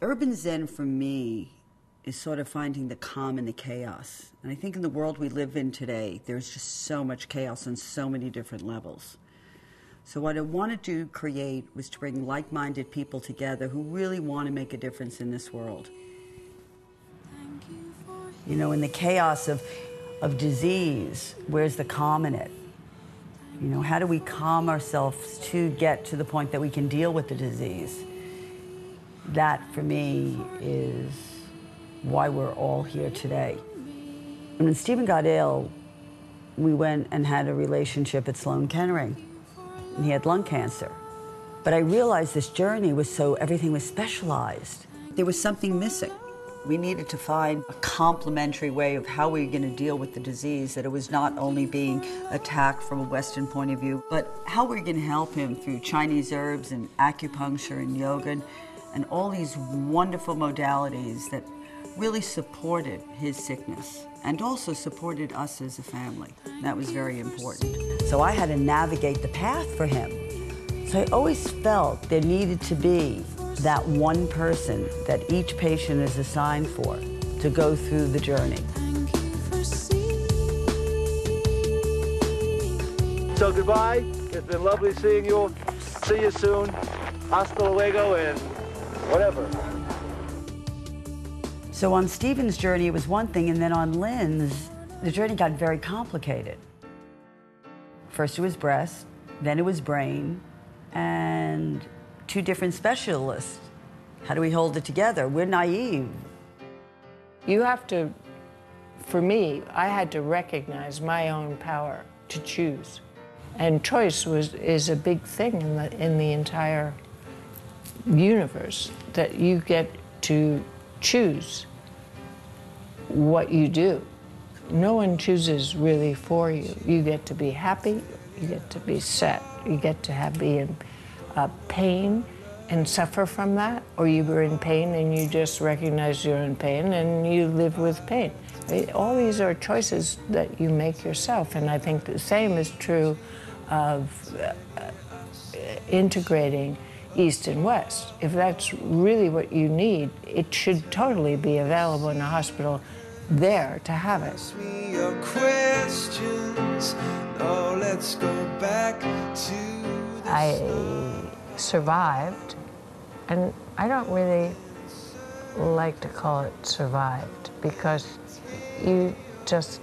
Urban Zen for me is sort of finding the calm in the chaos. And I think in the world we live in today, there's just so much chaos on so many different levels. So what I wanted to create was to bring like-minded people together who really want to make a difference in this world. You know, in the chaos of disease, where's the calm in it? You know, how do we calm ourselves to get to the point that we can deal with the disease? That, for me, is why we're all here today. And when Stephen got ill, we went and had a relationship at Sloan Kettering, and he had lung cancer. But I realized this journey was so everything was specialized. There was something missing. We needed to find a complementary way of how we were going to deal with the disease, that it was not only being attacked from a Western point of view, but how we were going to help him through Chinese herbs and acupuncture and yoga and all these wonderful modalities that really supported his sickness and also supported us as a family. That was very important. So I had to navigate the path for him. So I always felt there needed to be that one person that each patient is assigned for to go through the journey. So goodbye. It's been lovely seeing you. See you soon. Hasta luego and whatever. So on Stephen's journey, it was one thing, and then on Lynn's, the journey got very complicated. First it was breast, then it was brain, and 2 different specialists. How do we hold it together? We're naive. You have to, for me, I had to recognize my own power to choose. And choice is a big thing in the entire universe, that you get to choose what you do. No one chooses really for you. You get to be happy, you get to be sad, you get to be in pain and suffer from that, or you were in pain and you just recognize you're in pain and you live with pain. All these are choices that you make yourself, and I think the same is true of integrating East and West. If that's really what you need, it should totally be available in a hospital there to have it. I survived, and I don't really like to call it survived, because you just,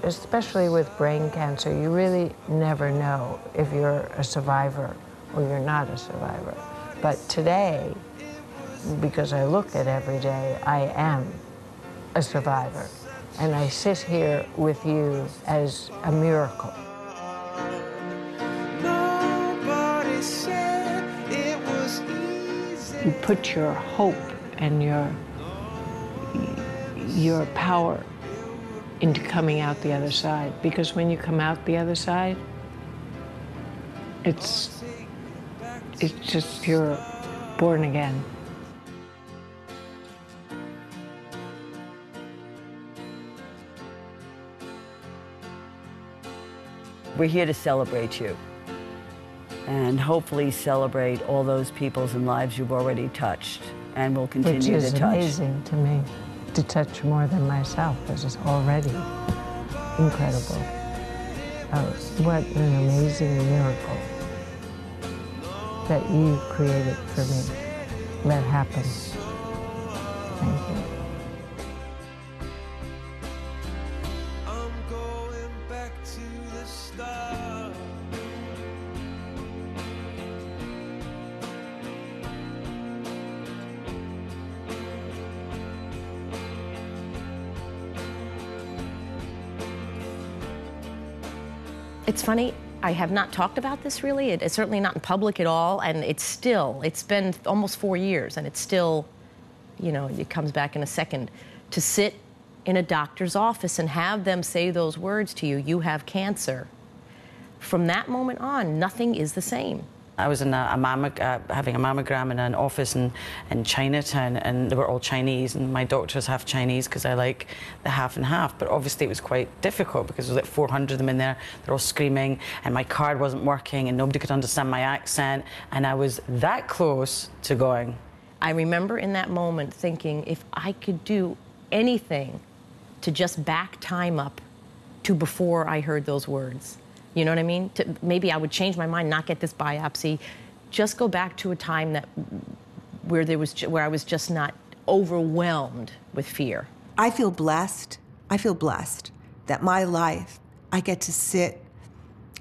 especially with brain cancer, you really never know if you're a survivor or you're not a survivor. But today, because I look at every day, I am a survivor. And I sit here with you as a miracle. You put your hope and your power into coming out the other side. Because when you come out the other side, it's just you're born again. We're here to celebrate you and hopefully celebrate all those peoples and lives you've already touched and will continue to touch. Which is amazing to me. To touch more than myself is already incredible. What an amazing miracle that you created for me. That happened. Thank you. It's funny, I have not talked about this really. It's certainly not in public at all, and it's been almost 4 years, and it's still, you know, it comes back in a second. To sit in a doctor's office and have them say those words to you, you have cancer. From that moment on, nothing is the same. I was in having a mammogram in an office in Chinatown, and they were all Chinese, and my doctor's half Chinese because I like the half and half. But obviously it was quite difficult because there was like 400 of them in there. They're all screaming, and my card wasn't working, and nobody could understand my accent, and I was that close to going. I remember in that moment thinking, if I could do anything to just back time up to before I heard those words, you know what I mean? Maybe I would change my mind, not get this biopsy, just go back to a time where I was just not overwhelmed with fear. I feel blessed. I feel blessed that my life, I get to sit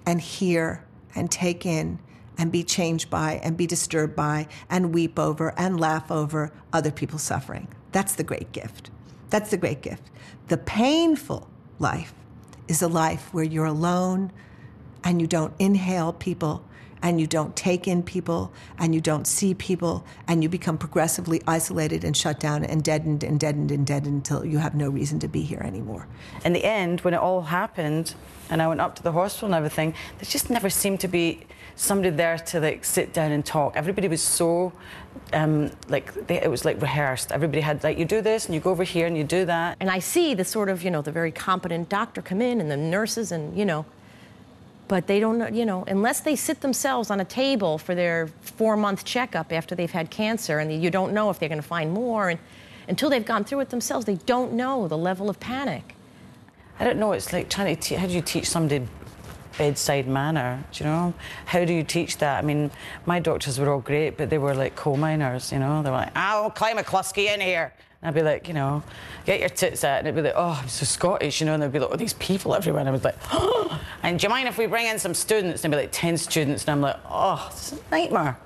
and hear and take in and be changed by and be disturbed by and weep over and laugh over other people's suffering. That's the great gift. That's the great gift. The painful life is a life where you're alone and you don't inhale people and you don't take in people and you don't see people and you become progressively isolated and shut down and deadened and deadened and deadened until you have no reason to be here anymore. In the end, when it all happened and I went up to the hospital and everything, there just never seemed to be somebody there to like sit down and talk. Everybody was so it was like rehearsed. Everybody had like, you do this and you go over here and you do that. And I see the sort of, the very competent doctor come in and the nurses and, but they don't know, unless they sit themselves on a table for their 4-month checkup after they've had cancer, and you don't know if they're going to find more, and until they've gone through it themselves, they don't know the level of panic. I don't know, it's like trying to how do you teach somebody bedside manner, do you know? How do you teach that? I mean, my doctors were all great, but they were like coal miners, They were like, I'll climb a Clusky in here. And I'd be like, get your tits out. And it'd be like, oh, I'm so Scottish, And they'd be like, oh, these people everywhere. And I was like, oh, and do you mind if we bring in some students? And they'd be like 10 students. And I'm like, oh, this is a nightmare.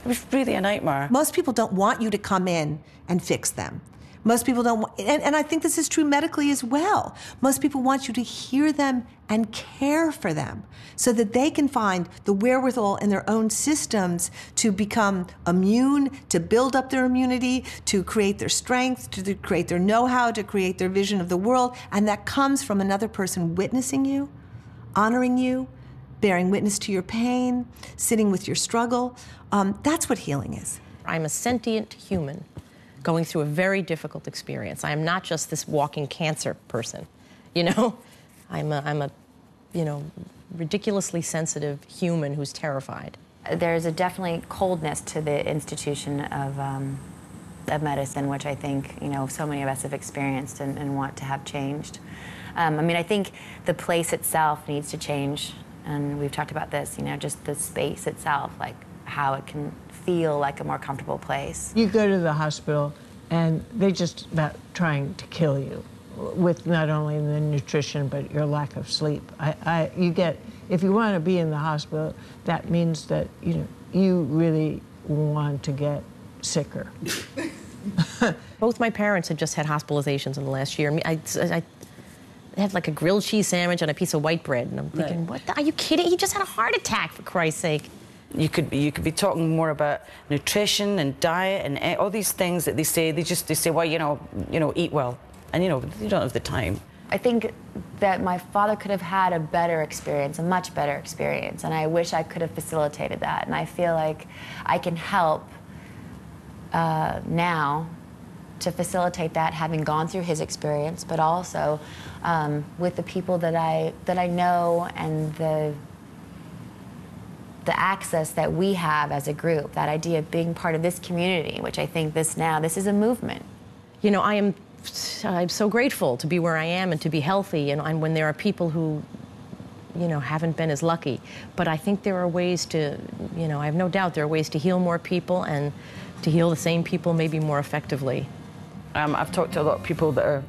It was really a nightmare. Most people don't want you to come in and fix them. Most people don't want, and I think this is true medically as well. Most people want you to hear them and care for them so that they can find the wherewithal in their own systems to become immune, to build up their immunity, to create their strength, to create their know-how, to create their vision of the world. And that comes from another person witnessing you, honoring you, bearing witness to your pain, sitting with your struggle. That's what healing is. I'm a sentient human going through a very difficult experience. I am not just this walking cancer person, I'm a ridiculously sensitive human who's terrified. There's a definitely coldness to the institution of medicine, which I think, so many of us have experienced and want to have changed. I think the place itself needs to change, and we've talked about this, just the space itself, like how it can feel like a more comfortable place. You go to the hospital and they're just about trying to kill you with not only the nutrition but your lack of sleep. If you want to be in the hospital, that means that you really want to get sicker. Both my parents had just had hospitalizations in the last year. I had like a grilled cheese sandwich and a piece of white bread, and I'm thinking, What? Are you kidding? He just had a heart attack, for Christ's sake. You could be talking more about nutrition and diet and all these things that they say. They say, well, eat well, and you don't have the time. I think that my father could have had a better experience, a much better experience, and I wish I could have facilitated that. And I feel like I can help now to facilitate that, having gone through his experience, but also with the people that I know and the access that we have as a group, that idea of being part of this community, which I think this is a movement. I'm so grateful to be where I am and to be healthy, and when there are people who, haven't been as lucky. But I think there are ways to, I have no doubt there are ways to heal more people and to heal the same people maybe more effectively. I've talked to a lot of people that are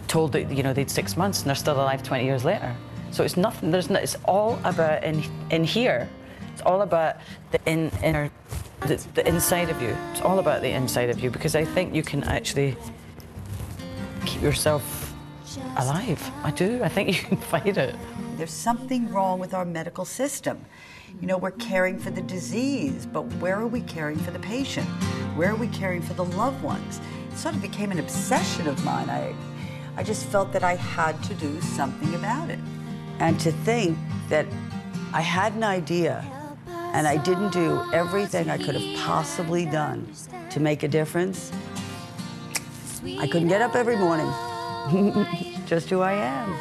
told that, they'd 6 months and they're still alive 20 years later. So it's nothing. It's all about in here. It's all about the inside of you. It's all about the inside of you, because I think you can actually keep yourself alive. I do. I think you can fight it. There's something wrong with our medical system. We're caring for the disease, but where are we caring for the patient? Where are we caring for the loved ones? It sort of became an obsession of mine. I just felt that I had to do something about it. And to think that I had an idea and I didn't do everything I could have possibly done to make a difference. I couldn't get up every morning. Just who I am.